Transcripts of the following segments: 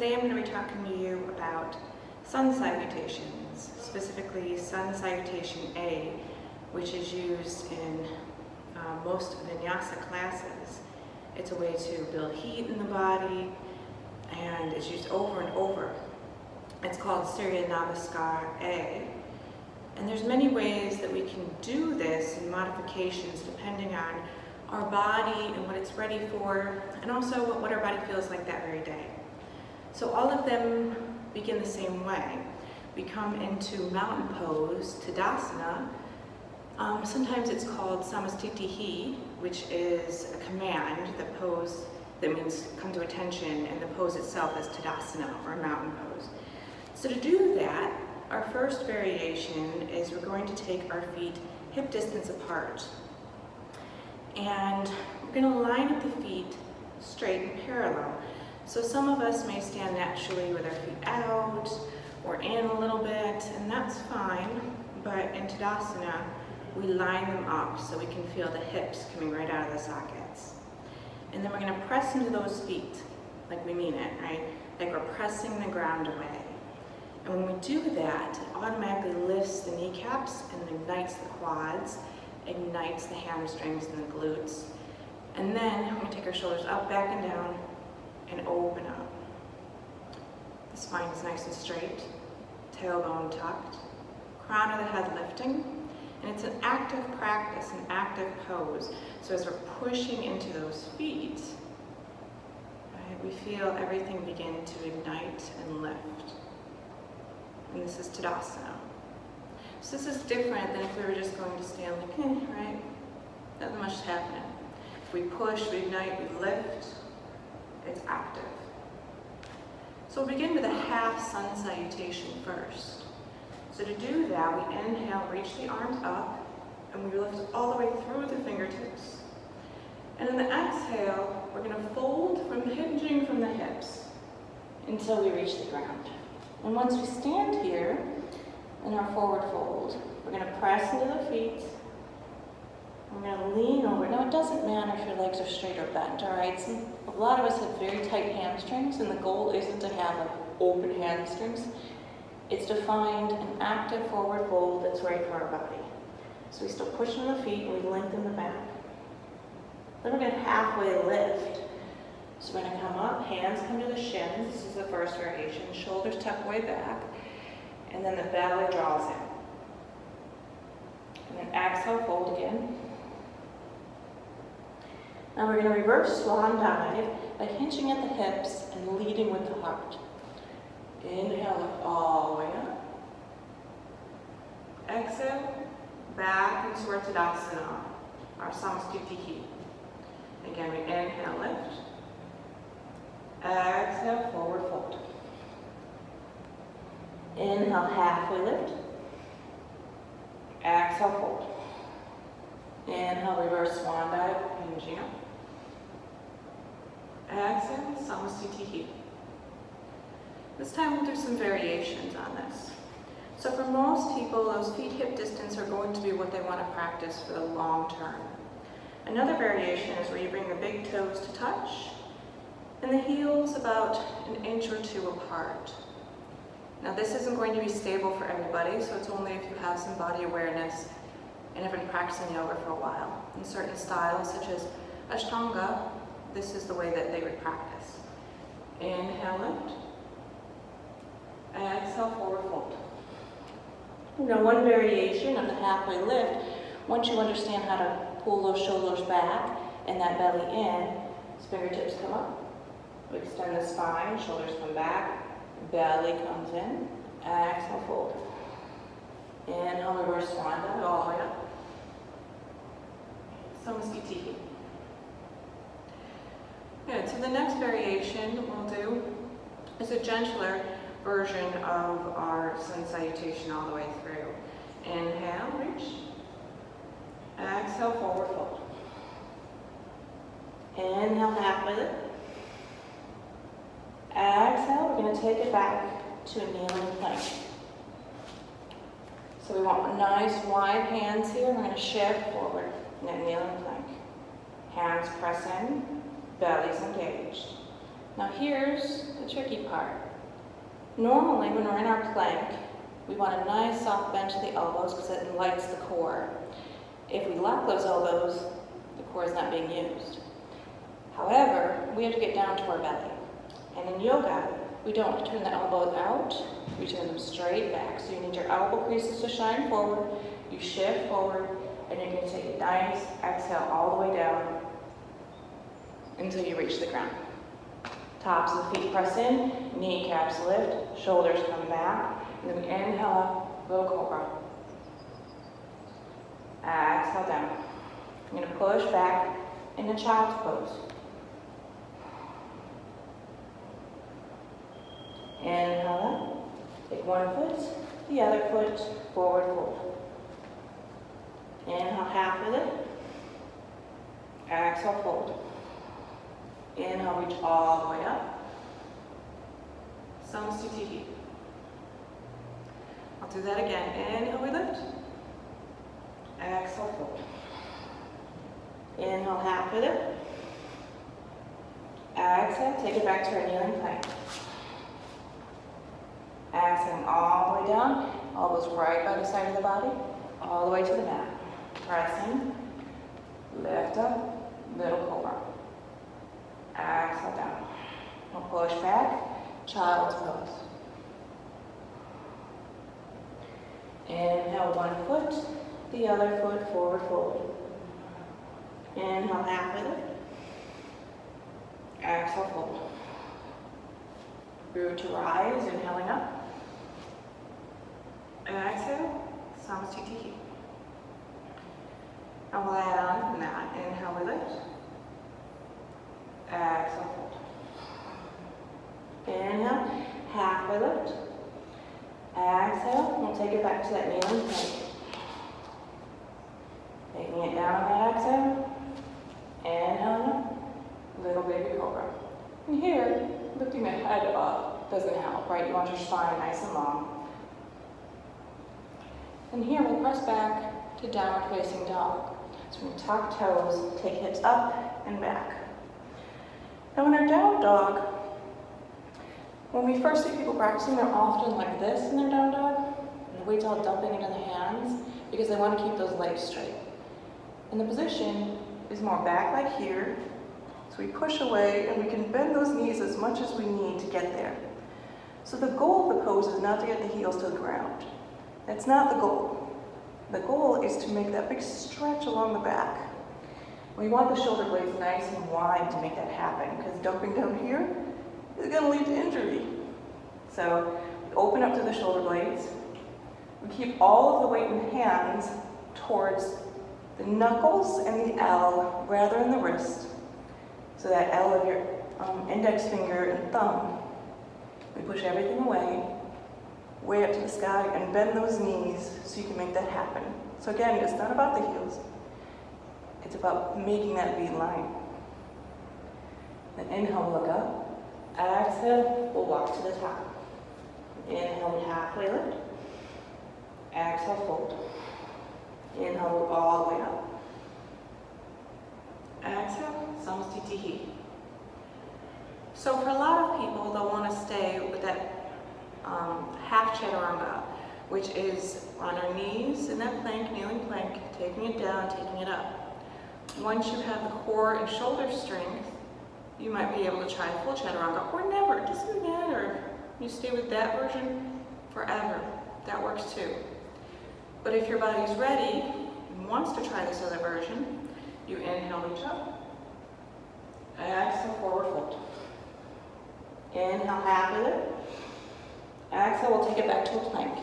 today I'm going to be talking to you about sun salutations, specifically sun salutation A, which is used in most vinyasa classes. It's a way to build heat in the body, and it's used over and over. It's called Surya Namaskar A. And there's many ways that we can do this in modifications depending on our body and what it's ready for, and also what our body feels like that very day. So all of them begin the same way. We come into mountain pose, Tadasana. Sometimes it's called Samastitihi, which is a command, that means come to attention, and the pose itself is Tadasana, or mountain pose. So to do that, our first variation is we're going to take our feet hip distance apart. And we're going to line up the feet straight and parallel. So some of us may stand naturally with our feet out or in a little bit, and that's fine. But in Tadasana, we line them up so we can feel the hips coming right out of the sockets. And then we're going to press into those feet like we mean it, right? Like we're pressing the ground away. And when we do that, it automatically lifts the kneecaps and ignites the quads, ignites the hamstrings and the glutes. And then we're going to take our shoulders up, back, and down, and open up. The spine is nice and straight, tailbone tucked, crown of the head lifting. And it's an active practice, an active pose. So as we're pushing into those feet, right, we feel everything begin to ignite and lift. And this is Tadasana. So this is different than if we were just going to stand like, right? Nothing much is happening. If we push, we ignite, we lift, it's active. So we'll begin with a half sun salutation first. So to do that, we inhale, reach the arms up, and we lift all the way through the fingertips. And in the exhale, we're going to fold from hinging from the hips until we reach the ground. And once we stand here in our forward fold, we're going to press into the feet. We're going to lean over. Now, it doesn't matter if your legs are straight or bent, all right? A lot of us have very tight hamstrings, and the goal isn't to have like open hamstrings. It's to find an active forward fold that's right for our body. So we still push into the feet, and we lengthen the back. Then we're going to halfway lift. So we're going to come up, hands come to the shins. This is the first variation. Shoulders tuck way back. And then the belly draws in. And then exhale, fold again. Now we're going to reverse swan dive by hinging at the hips and leading with the heart. Inhale, lift all the way up. Exhale, back into our Tadasana, our Samastitihi. Again, we inhale, lift. Exhale, forward fold. Inhale, halfway lift. Exhale, fold. Inhale, reverse swan dive, hinging up. Exhale, Samastitihi. This time we'll do some variations on this. So for most people, those feet hip distance are going to be what they want to practice for the long term. Another variation is where you bring the big toes to touch and the heels about an inch or two apart. Now this isn't going to be stable for everybody, so it's only if you have some body awareness and have been practicing yoga for a while. In certain styles, such as Ashtanga, this is the way that they would practice. Inhale, lift. Exhale, forward fold. Now one variation of the halfway lift, once you understand how to pull those shoulders back and that belly in, fingertips come up. We extend the spine, shoulders come back, belly comes in, exhale, fold. Inhale, reverse swan dive all the way up. Samastitihi. Good, so the next variation we'll do is a gentler version of our sun salutation all the way through. Inhale, reach. Exhale, forward fold. Inhale, halfway lift. Exhale, we're going to take it back to a kneeling plank. So we want nice wide hands here. We're going to shift forward in a kneeling plank. Hands press in, belly's engaged. Now here's the tricky part. Normally when we're in our plank, we want a nice soft bend to the elbows because it enlightens the core. If we lock those elbows, the core is not being used. However, we have to get down to our belly. And in yoga, we don't turn the elbows out, we turn them straight back. So you need your elbow creases to shine forward, you shift forward, and you're going to take a nice exhale all the way down until you reach the ground. Tops of the feet press in, kneecaps lift, shoulders come back, and then we inhale up, little cobra. Exhale down. I'm going to push back into child's pose. Inhale up, take one foot, the other foot, forward fold. Inhale, half of it. Exhale, fold. Inhale, reach all the way up. Salutation. I'll do that again. Inhale, we lift. Exhale, fold. Inhale, half of it. Exhale, take it back to our kneeling plank. Exhaling all the way down, elbows right by the side of the body, all the way to the mat. Pressing, lift up, little cobra. Exhale down. We'll push back, child's pose. Inhale, one foot, the other foot, forward fold. Inhale, half of it. Exhale, fold. Root to rise, inhaling up. Exhale, Salutation. And we'll add on from that. Inhale, we lift. Exhale, fold. Inhale, half we lift. Exhale, we'll take it back to that kneeling plank. Taking it down on that exhale. Inhale, little baby cobra. And here, lifting the head up doesn't help, right? You want your spine nice and long. And here we'll press back to downward facing dog. So we tuck toes, take hips up and back. Now in our down dog, when we first see people practicing, they're often like this in their down dog. And the weight's all dumping into the hands because they want to keep those legs straight. And the position is more back like here. So we push away and we can bend those knees as much as we need to get there. So the goal of the pose is not to get the heels to the ground. That's not the goal. The goal is to make that big stretch along the back. We want the shoulder blades nice and wide to make that happen because dumping down here is going to lead to injury. So we open up to the shoulder blades. We keep all of the weight in the hands towards the knuckles and the L rather than the wrist. So that L of your index finger and thumb. We push everything away, way up to the sky, and bend those knees so you can make that happen. So again, it's not about the heels. It's about making that V line. Then inhale, look up. Exhale, we'll walk to the top. Inhale, halfway lift. Exhale, fold. Inhale, move all the way up. Exhale, Salutation. So for a lot of people, they'll want to stay with that half chaturanga, which is on our knees in that plank, kneeling plank, taking it down, taking it up. Once you have the core and shoulder strength, you might be able to try full chaturanga or never. It doesn't matter. You stay with that version forever. That works too. But if your body's ready and wants to try this other version, you inhale, reach up. Exhale, forward fold. Inhale, half of it. Exhale, we'll take it back to a plank.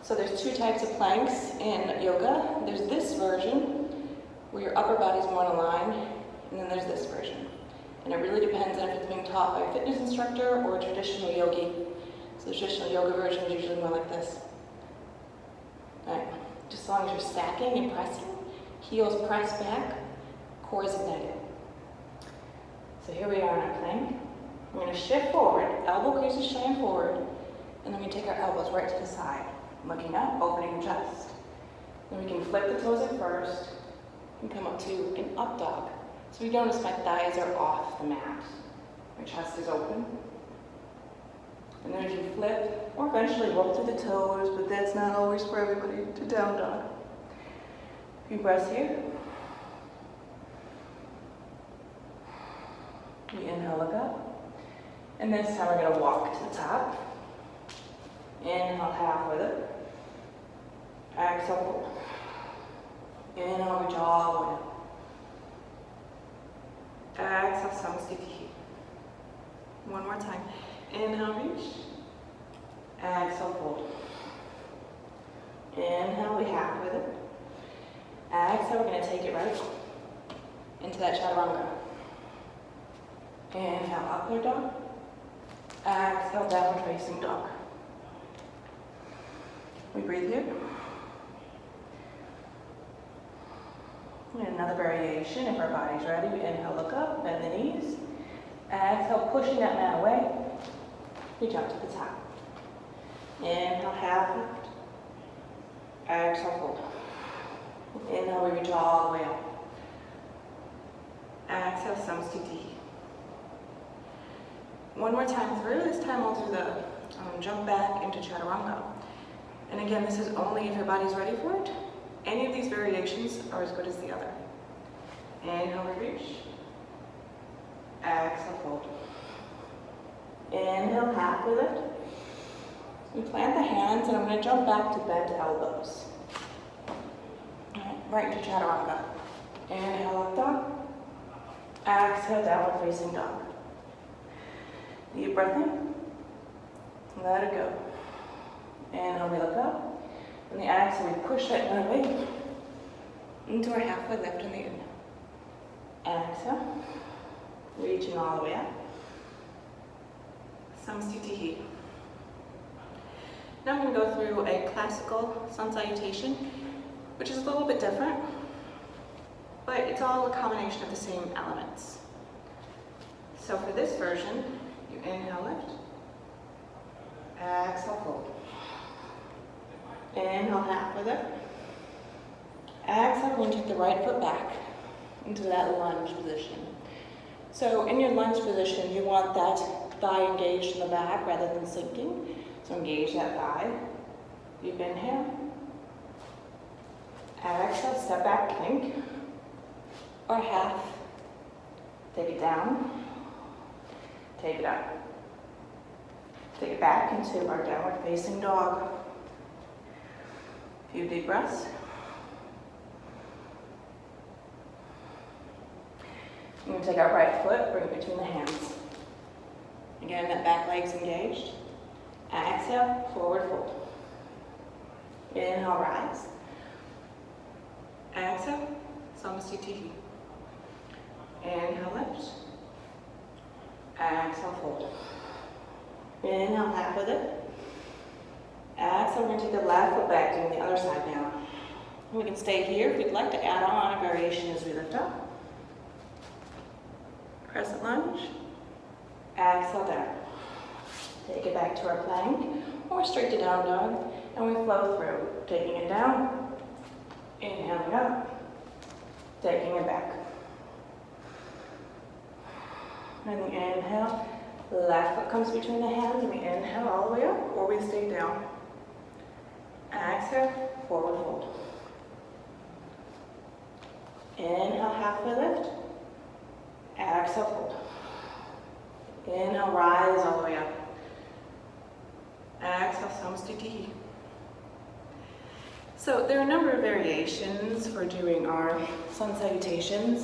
So there's two types of planks in yoga. There's this version where your upper body's more in a line, and then there's this version. And it really depends on if it's being taught by a fitness instructor or a traditional yogi. So the traditional yoga version is usually more like this. All right, just as long as you're stacking and pressing, heels press back, core is ignited. So here we are in our plank. We're going to shift forward, elbow creases shine forward, and then we take our elbows right to the side, looking up, opening the chest. Then we can flip the toes at first and come up to an up dog. So you notice my thighs are off the mat. My chest is open. And then if you flip, or eventually roll through the toes, but that's not always for everybody, to down dog. Few breaths here. We inhale, look up. And this time we're going to walk to the top. Inhale, half with it. Exhale, fold. Inhale, reach all the way up. Exhale, Salutation. One more time. Inhale, reach. Exhale, fold. Inhale, we half with it. Exhale, we're going to take it right into that chaturanga. Inhale, upward dog. Exhale, downward facing dog. We breathe here. And another variation, if our body's ready, we inhale, look up, bend the knees. Exhale, pushing that mat away. We jump to the top. Inhale, half lift. Exhale, fold. Inhale, we reach all the way up. Exhale, Salutation. One more time through. This time we'll do the jump back into chaturanga. And again, this is only if your body's ready for it. Any of these variations are as good as the other. Inhale, we reach. Exhale, fold. Inhale, half we lift. We plant the hands, and I'm going to jump back to bent elbows. Right into chaturanga. Inhale, up dog. Exhale, downward facing dog. Deep breath in. Let it go. Inhale, we look up. And the exhale, we push that mat away into our halfway lift in the inhale. Exhale, reaching all the way up. Salutation. Now I'm going to go through a classical sun salutation, which is a little bit different, but it's all a combination of the same elements. So for this version, you inhale, lift. Exhale, fold. Inhale, half with it. Exhale, we're going to take the right foot back into that lunge position. So in your lunge position, you want that thigh engaged in the back rather than sinking. So engage that thigh. Deep inhale. Exhale, step back, plank. Or half. Take it down. Take it up. Take it back into our downward facing dog. Few deep breaths. We're going to take our right foot, bring it between the hands. Again, that back leg's engaged. Exhale, forward fold. Inhale, rise. Exhale, Salutation. Inhale, lift. Exhale, fold. Inhale, half with it. Exhale, we're going to take the left foot back, doing the other side now. We can stay here. If you'd like to add on a variation as we lift up. Crescent lunge. Exhale, down. Take it back to our plank, or straight to down dog, and we flow through. Taking it down, inhaling up, taking it back. And the inhale, left foot comes between the hands, and we inhale all the way up, or we stay down. Exhale, forward fold. Inhale, halfway lift. Exhale, fold. Inhale, rise all the way up. Exhale, Salutation. So there are a number of variations for doing our sun salutations,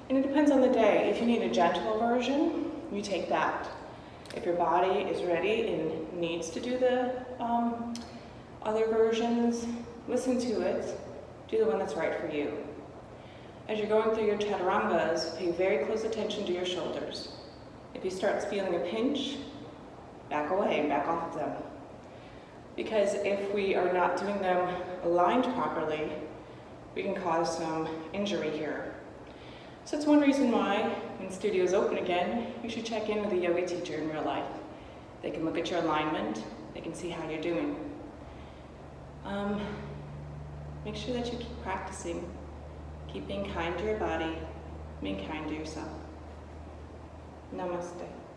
and it depends on the day. If you need a gentle version, you take that. If your body is ready and needs to do the other versions, listen to it. Do the one that's right for you. As you're going through your chaturangas, pay very close attention to your shoulders. If you start feeling a pinch, back away, back off of them. Because if we are not doing them aligned properly, we can cause some injury here. So that's one reason why, when studios open again, you should check in with a yoga teacher in real life. They can look at your alignment, they can see how you're doing. Make sure that you keep practicing, keep being kind to your body, being kind to yourself. Namaste.